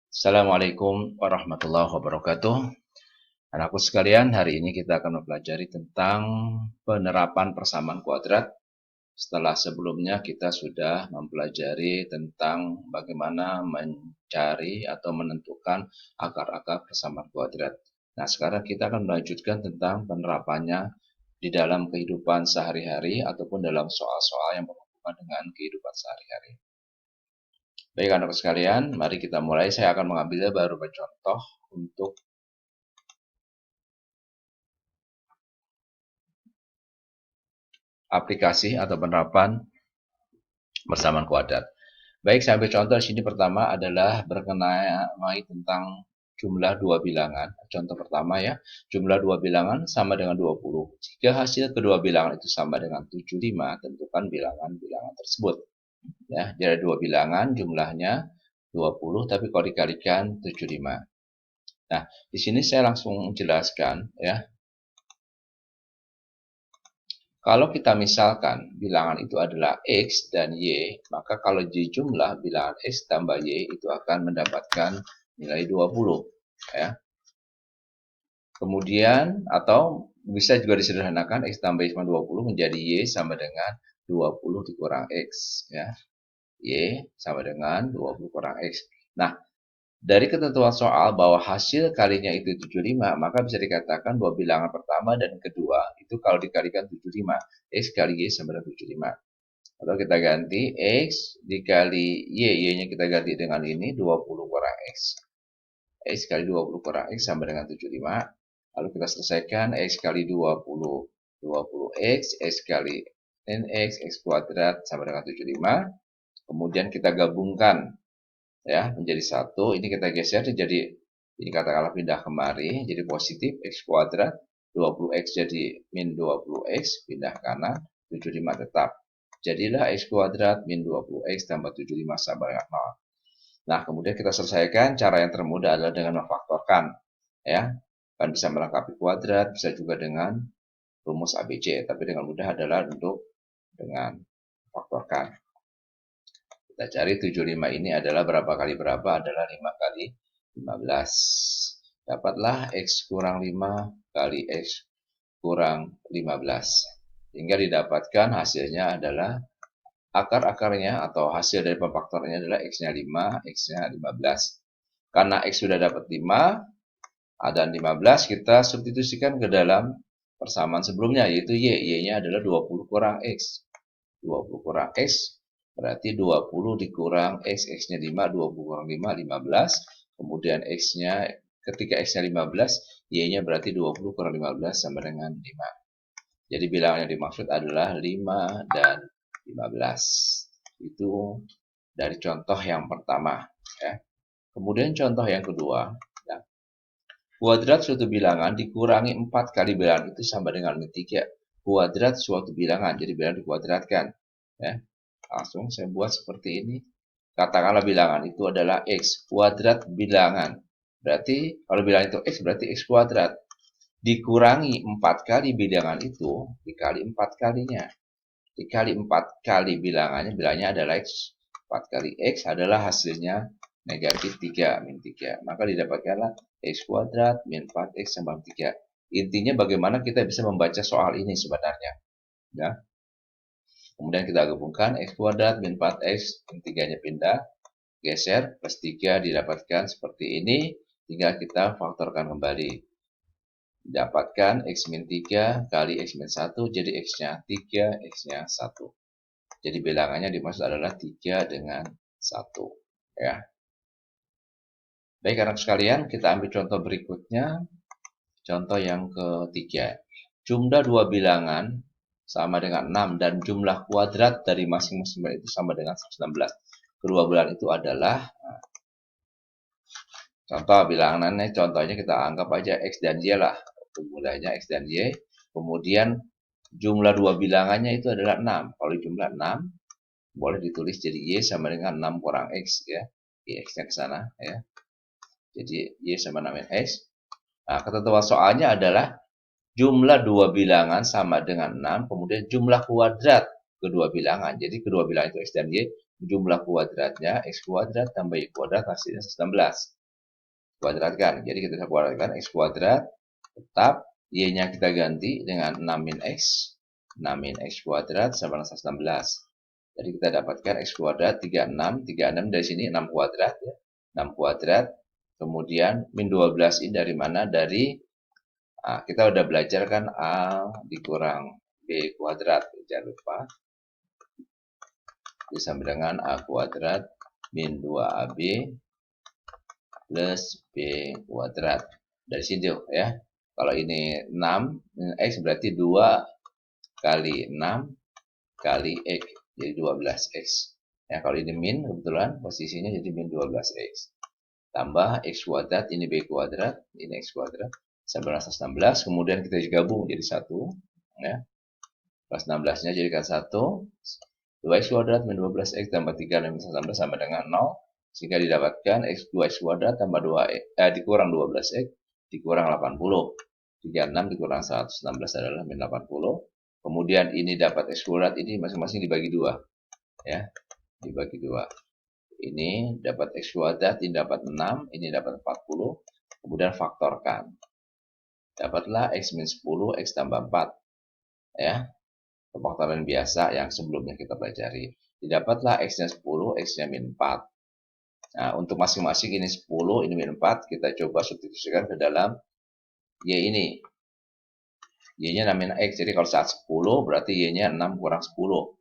Assalamualaikum warahmatullahi wabarakatuh. Anakku sekalian, hari ini kita akan mempelajari tentang penerapan persamaan kuadrat. Setelah sebelumnya kita sudah mempelajari tentang bagaimana mencari atau menentukan akar-akar persamaan kuadrat. Nah, sekarang kita akan melanjutkan tentang penerapannya di dalam kehidupan sehari-hari ataupun dalam soal-soal yang berhubungan dengan kehidupan sehari-hari. Baik anak sekalian, mari kita mulai. Saya akan mengambil beberapa contoh untuk aplikasi atau penerapan persamaan kuadrat. Baik, saya ambil contoh di sini pertama adalah berkenaan tentang jumlah dua bilangan. Contoh pertama ya, jumlah dua bilangan sama dengan 20. Jika hasil kedua bilangan itu sama dengan 75, tentukan bilangan-bilangan tersebut. Ya, jadi dua bilangan jumlahnya 20, tapi kalau dikalikan 75. Nah, di sini saya langsung menjelaskan ya. Kalau kita misalkan bilangan itu adalah X dan Y, maka kalau dijumlah bilangan X tambah Y itu akan mendapatkan nilai 20. Ya. Kemudian, atau bisa juga disederhanakan X tambah Y sama 20 menjadi Y sama dengan 20 dikurang X. Ya. Y sama dengan 20 kurang X. Nah, dari ketentuan soal bahwa hasil kalinya itu 75, maka bisa dikatakan bahwa bilangan pertama dan kedua itu kalau dikalikan 75, X kali Y sama dengan 75. Atau kita ganti X dikali Y, Y-nya kita ganti dengan ini 20 kurang X. X kali 20 kurang X sama dengan 75. Lalu kita selesaikan X kali 20, 20X, X kali NX, X kuadrat sama dengan 75. Kemudian kita gabungkan ya menjadi satu, ini kita geser jadi ini katakanlah pindah kemari jadi positif X kuadrat, 20X jadi min 20X, pindah kanan, 75 tetap, jadilah X kuadrat min 20X tambah 75 sama dengan 0. Nah, kemudian kita selesaikan. Cara yang termudah adalah dengan memfaktorkan ya, kan bisa melengkapi kuadrat, bisa juga dengan rumus ABC, tapi dengan mudah adalah untuk dengan faktorkan. Kita cari 75 ini adalah berapa kali berapa? Adalah 5 kali 15. Dapatlah X kurang 5 kali X kurang 15. Hingga didapatkan hasilnya adalah akar-akarnya atau hasil dari pemfaktornya adalah X-nya 5, X-nya 15. Karena X sudah dapat 5 dan 15, kita substitusikan ke dalam persamaan sebelumnya, yaitu Y. Y-nya adalah 20 kurang X. 20 kurang X berarti 20 dikurang X, X-nya 5, 20 kurang 5, 15. Kemudian X-nya, ketika X-nya 15, Y-nya berarti 20 kurang 15 sama dengan 5. Jadi bilangan yang dimaksud adalah 5 dan 15. Itu dari contoh yang pertama. Ya. Kemudian contoh yang kedua. Ya. Kuadrat suatu bilangan dikurangi 4 kali bilangan itu sama dengan 3. Kuadrat suatu bilangan, jadi bilangan dikuadratkan. Ya. Langsung saya buat seperti ini. Katakanlah bilangan itu adalah X. Kuadrat bilangan. Berarti kalau bilangan itu X berarti X kuadrat. Dikurangi 4 kali bilangan itu, dikali 4 kalinya. Dikali 4 kali bilangnya adalah X. 4 kali X adalah hasilnya negatif 3, min 3. Maka didapatkanlah X kuadrat min 4X sama 3. Intinya bagaimana kita bisa membaca soal ini sebenarnya. Ya. Kemudian kita gabungkan X kuadrat min 4X, min 3-nya pindah, geser, plus 3 didapatkan seperti ini, tinggal kita faktorkan kembali. Dapatkan X min 3 kali X min 1, jadi X-nya 3, X-nya 1. Jadi bilangannya dimaksud adalah 3 dengan 1. Ya. Baik anak sekalian, kita ambil contoh berikutnya. Contoh yang ketiga. Jumlah dua bilangan sama dengan 6 dan jumlah kuadrat dari masing-masing bilangan itu sama dengan 19. Kedua bilangan itu adalah contoh bilangannya, contohnya kita anggap aja X dan Y lah. Mulainya X dan Y. Kemudian jumlah dua bilangannya itu adalah 6. Kalau jumlah 6 boleh ditulis jadi Y sama dengan 6 kurang X ya. X-nya ke sana ya. Jadi Y sama 6X. Nah, ketentuan soalnya adalah jumlah dua bilangan sama dengan 6, kemudian jumlah kuadrat kedua bilangan. Jadi kedua bilangan itu X dan Y, jumlah kuadratnya X kuadrat tambah Y kuadrat hasilnya 19. kuadratkan. Jadi kita bisa kuadratkan X kuadrat, tetap Y-nya kita ganti dengan 6 min X. 6 min X kuadrat sama dengan 116. Jadi kita dapatkan X kuadrat 36. 36 dari sini 6 kuadrat. Ya. 6 kuadrat. Kemudian min 12 ini dari mana? Dari kita udah belajar kan A dikurang B kuadrat. Jangan lupa. Jadi sama dengan A kuadrat min 2AB plus B kuadrat. Dari situ ya. Kalau ini 6, X berarti 2 kali 6 kali X. Jadi 12X. Ya, kalau ini min, kebetulan posisinya jadi min 12X. Tambah X kuadrat, ini B kuadrat, ini X kuadrat. Sama dengan 116, kemudian kita gabung jadi 1. Ya. Plus 16-nya jadikan 1. 2X kuadrat min 12X tambah 3 min 116 sama dengan 0. Sehingga didapatkan X 2X kuadrat tambah 2 dikurang 12X dikurang 80. 36 dikurang 116 adalah min 80. Kemudian ini dapat X kuadrat, ini masing-masing dibagi 2. Ya, dibagi 2. Ini dapat X kuadrat, ini dapat 6, ini dapat 40. Kemudian faktorkan. Dapatlah X min 10, X tambah 4. Ya, pemfaktoran biasa yang sebelumnya kita pelajari. Didapatlah X-nya 10, X-nya min 4. Nah, untuk masing-masing ini 10, ini min 4, kita coba substitusikan ke dalam Y ini. Y-nya 6 min X, jadi kalau saat 10 berarti Y-nya 6 kurang 10.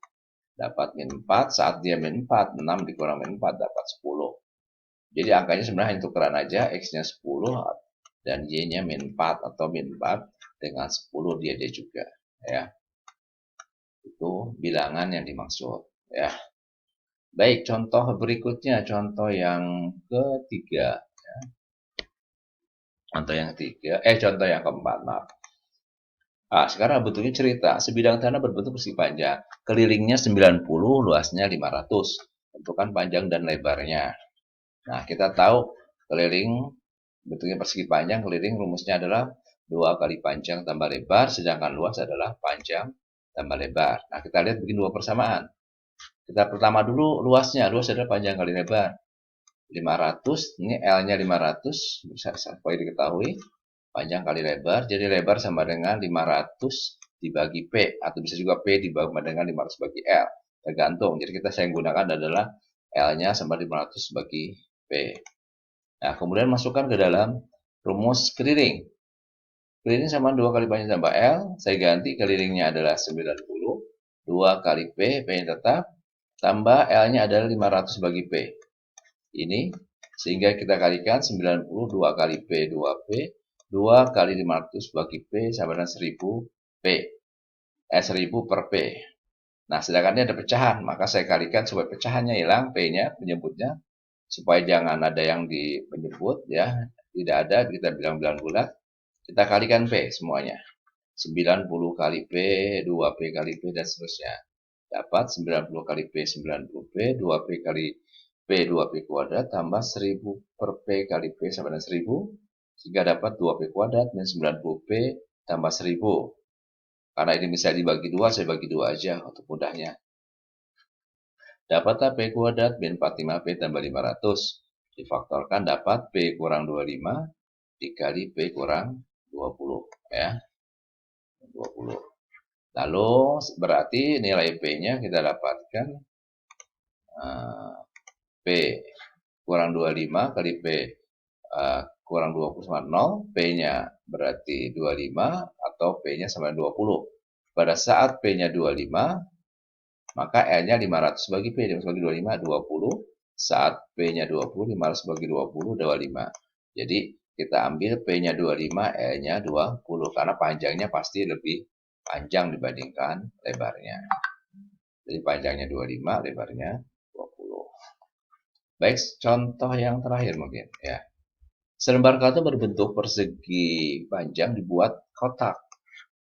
Dapat min 4, saat dia min 4, 6 dikurang min 4 dapat 10. Jadi angkanya sebenarnya tukeran aja, X-nya 10 dan Y-nya min 4 atau min 4 dengan 10 dia juga. Ya. Itu bilangan yang dimaksud. Ya. Baik, contoh berikutnya, contoh yang ketiga. Ya. Contoh yang keempat, maaf. Sekarang bentuknya cerita. Sebidang tanah berbentuk persegi panjang. Kelilingnya 90, luasnya 500. Tentukan panjang dan lebarnya. Nah, kita tahu keliling bentuknya persegi panjang. Keliling rumusnya adalah 2 kali panjang tambah lebar. Sedangkan luas adalah panjang tambah lebar. Nah, kita lihat bikin dua persamaan. Kita pertama dulu luasnya. Luas adalah panjang kali lebar. 500. Ini L-nya 500. Bisa supaya diketahui. Panjang kali lebar, jadi lebar sama dengan 500 dibagi P, atau bisa juga P dibagi dengan 500 bagi L, tergantung. Jadi saya yang gunakan adalah L-nya sama 500 bagi P. Nah, kemudian masukkan ke dalam rumus keliling. Keliling sama 2 kali panjang tambah L, saya ganti kelilingnya adalah 90, 2 kali P, P-nya tetap, tambah L-nya adalah 500 bagi P. Ini, sehingga kita kalikan 90, 2 kali P, 2P, 2 kali 500 bagi P sama dengan 1000 P. 1000 per P. Nah, sedangkan ini ada pecahan, maka saya kalikan supaya pecahannya hilang, P-nya, penyebutnya, supaya jangan ada yang di penyebut, ya. Tidak ada, kita bilang-bilang bulat. Kita kalikan P semuanya. 90 kali P, 2P kali P, dan seterusnya. Dapat 90 kali P, 90P, 2P kali P, 2P kuadrat, tambah 1000 per P kali P sama dengan 1000. Sehingga dapat 2P kuadrat min 90P tambah 1000. Karena ini bisa dibagi 2, saya bagi 2 aja untuk mudahnya. Dapatlah P kuadrat min 45P tambah 500. Difaktorkan dapat P kurang 25 dikali P kurang 20. Ya. 20. Lalu berarti nilai P-nya kita dapatkan P kurang 25 kali P kurang 20 sama 0, P-nya berarti 25 atau P-nya sama 20. Pada saat P-nya 25, maka L-nya 500 bagi P, 500 bagi 25, 20. Saat P-nya 20, 500 bagi 20, 25. Jadi, kita ambil P-nya 25, L-nya 20, karena panjangnya pasti lebih panjang dibandingkan lebarnya. Jadi, panjangnya 25, lebarnya 20. Baik, contoh yang terakhir mungkin, ya. Selembar karton berbentuk persegi panjang dibuat kotak.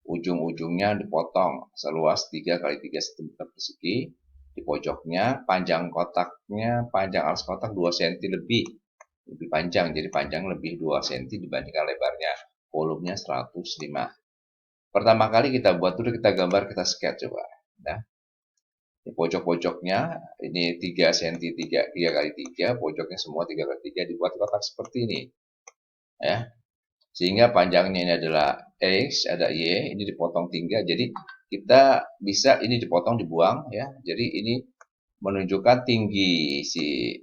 Ujung-ujungnya dipotong seluas 3 kali 3 cm persegi. Di pojoknya panjang kotaknya, panjang alas kotak 2 cm lebih panjang. Jadi panjang lebih 2 cm dibandingkan lebarnya. Volumenya 105. Pertama kali kita buat dulu, kita gambar, kita sketch coba. Nah, di pojok-pojoknya ini 3 cm, 3 kali 3, pojoknya semua 3 kali 3 dibuat kotak seperti ini. ya. Sehingga panjangnya ini adalah X, ada Y, ini dipotong 3, jadi kita bisa ini dipotong, dibuang, ya. Jadi ini menunjukkan tinggi si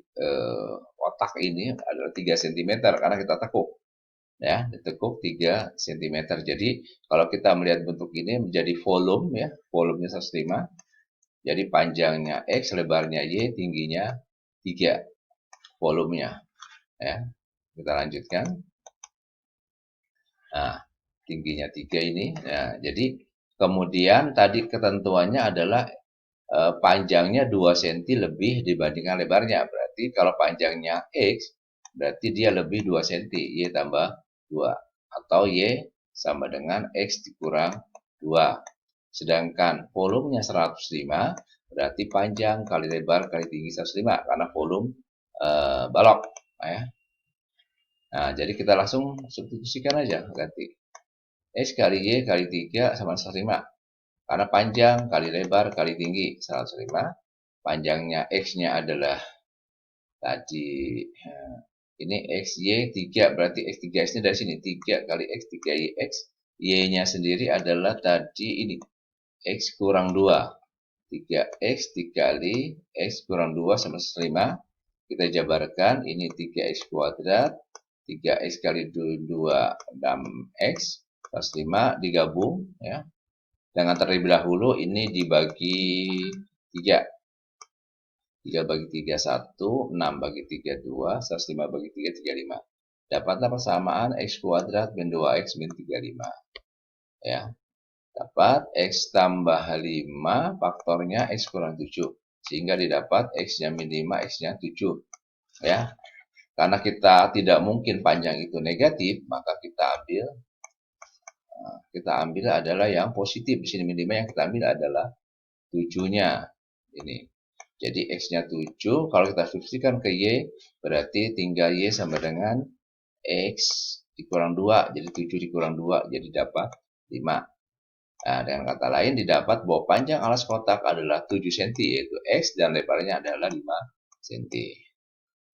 otak ini adalah 3 cm karena kita tekuk, ya, ditekuk 3 cm. Jadi kalau kita melihat bentuk ini menjadi volume, ya, volumenya 105. Jadi panjangnya X, lebarnya Y, tingginya 3, volumenya, ya. Kita lanjutkan. Nah, tingginya 3 ini. Nah, jadi kemudian tadi ketentuannya adalah panjangnya 2 cm lebih dibandingkan lebarnya. Berarti kalau panjangnya X, berarti dia lebih 2 cm, Y tambah 2. Atau Y sama dengan X dikurang 2. Sedangkan volumenya 105, berarti panjang kali lebar kali tinggi 105, karena volume balok. Ya. Nah, jadi kita langsung substitusikan aja, ganti. X kali Y kali 3 sama 105. Karena panjang kali lebar kali tinggi 105. Panjangnya X-nya adalah tadi ini XY 3, berarti X3X ini dari sini 3 kali X 3Y X. Y-nya sendiri adalah tadi ini X kurang 2. 3X dikali X kurang 2 sama 105. Kita jabarkan, ini 3X kuadrat, 3X kali 2, 6X, 105 digabung, ya. Dengan terlebih dahulu ini dibagi 3. 3 bagi 3, 1, 6 bagi 3, 2, 105 bagi 3, 35. Dapatlah persamaan X kuadrat min 2X min 35. Ya. Dapat X tambah 5, faktornya X kurang 7. Sehingga didapat X-nya min 5, X-nya 7. Ya. Karena kita tidak mungkin panjang itu negatif, maka kita ambil adalah yang positif. Di sini min 5 yang kita ambil adalah 7-nya. Ini. Jadi X-nya 7, kalau kita substitusikan ke Y, berarti tinggal Y sama dengan X dikurang 2. Jadi 7 dikurang 2, jadi dapat 5. Nah, dengan kata lain, didapat bahwa panjang alas kotak adalah 7 cm, yaitu X, dan lebarnya adalah 5 cm.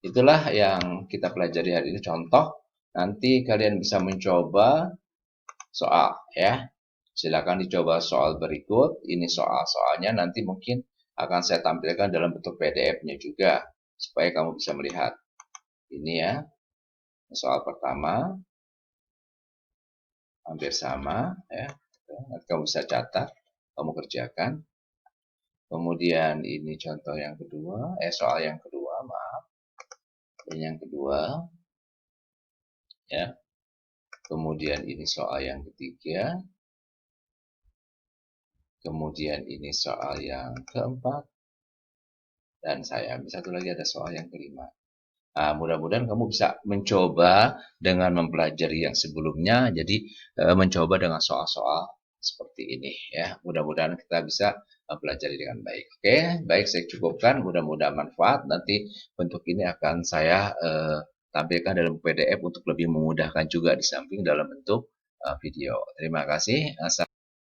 Itulah yang kita pelajari hari ini, contoh. Nanti kalian bisa mencoba soal, ya. Silakan dicoba soal berikut. Ini soalnya nanti mungkin akan saya tampilkan dalam bentuk PDF-nya juga, supaya kamu bisa melihat. Ini ya, soal pertama. Hampir sama, ya. Nanti kamu bisa catat, kamu kerjakan. Kemudian ini contoh yang kedua, soal yang kedua, maaf. Ini yang kedua, ya. Kemudian ini soal yang ketiga. Kemudian ini soal yang keempat. Dan saya ambil satu lagi, ada soal yang kelima. Nah, mudah-mudahan kamu bisa mencoba dengan mempelajari yang sebelumnya. Jadi mencoba dengan soal-soal seperti ini, ya. Mudah-mudahan kita bisa pelajari dengan baik. Oke, baik, saya cukupkan. Mudah-mudahan manfaat. Nanti bentuk ini akan saya tampilkan dalam PDF untuk lebih memudahkan juga di samping dalam bentuk video. Terima kasih.